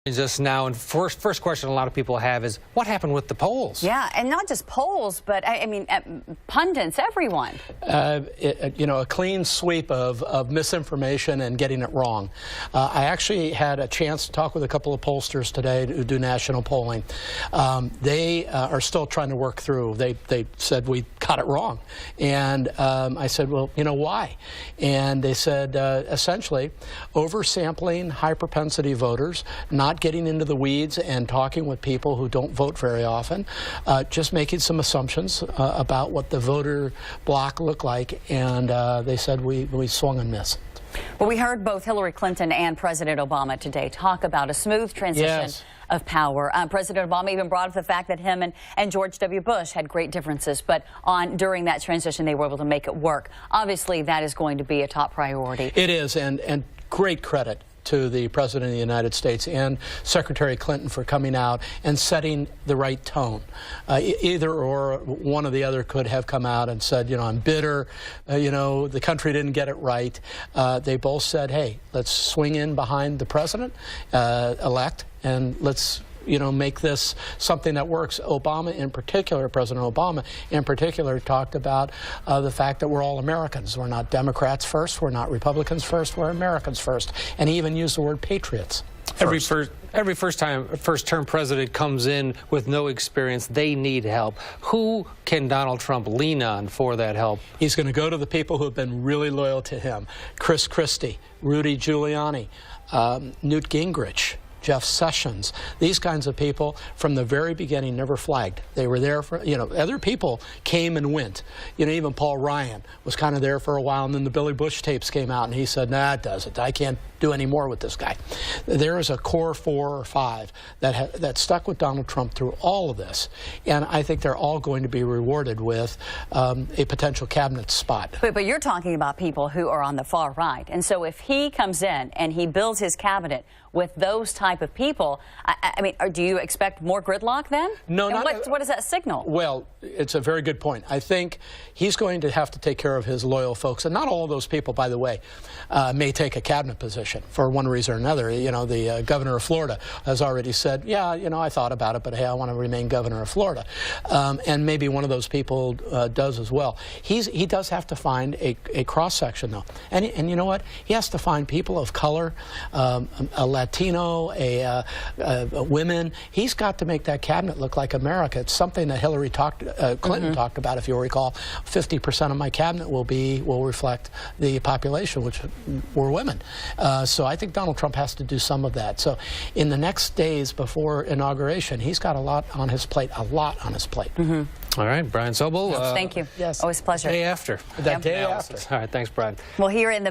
Just now, and first question a lot of people have is, what happened with the polls? Yeah, and not just polls, but I mean, pundits, everyone. A clean sweep of misinformation and getting it wrong. I actually had a chance to talk with a couple of pollsters today who do national polling. They are still trying to work through. They said we got it wrong, and I said, well, you know why? And they said essentially oversampling high propensity voters, not getting into the weeds and talking with people who don't vote very often, just making some assumptions about what the voter block looked like, and they said we swung and missed. Well, we heard both Hillary Clinton and President Obama today talk about a smooth transition of power. President Obama even brought up the fact that him and George W. Bush had great differences, but during that transition they were able to make it work. Obviously, that is going to be a top priority. It is, and great credit to the President of the United States and Secretary Clinton for coming out and setting the right tone. Either or one or the other could have come out and said, you know, I'm bitter, the country didn't get it right. They both said, hey, let's swing in behind the president-elect and let's make this something that works. Obama in particular, President Obama in particular, talked about the fact that we're all Americans. We're not Democrats first, we're not Republicans first, we're Americans first. And he even used the word patriots first. Every first-term president comes in with no experience. They need help. Who can Donald Trump lean on for that help? He's going to go to the people who have been really loyal to him. Chris Christie, Rudy Giuliani, Newt Gingrich, Jeff Sessions, these kinds of people from the very beginning never flagged. They were there for, other people came and went. Even Paul Ryan was kind of there for a while, and then the Billy Bush tapes came out, and he said, nah, it doesn't. I can't do any more with this guy. There is a core 4 or 5 that stuck with Donald Trump through all of this, and I think they're all going to be rewarded with a potential cabinet spot. But you're talking about people who are on the far right, and so if he comes in and he builds his cabinet with those type of people, I mean, do you expect more gridlock then? No, and what does that signal? Well, it's a very good point. I think he's going to have to take care of his loyal folks, and not all of those people, by the way, may take a cabinet position for one reason or another. The governor of Florida has already said, yeah, I thought about it, but hey, I want to remain governor of Florida. And maybe one of those people does as well. He does have to find a cross-section, though. And you know what? He has to find people of color, Latino, women. He's got to make that cabinet look like America. It's something that Hillary Clinton talked about, if you'll recall. 50% of my cabinet will reflect the population, which were women. So I think Donald Trump has to do some of that. So in the next days before inauguration, he's got a lot on his plate, All right, Brian Sobel. Thank you. Yes. Always a pleasure. Day after. That day after. All right, thanks, Brian. Well, here in the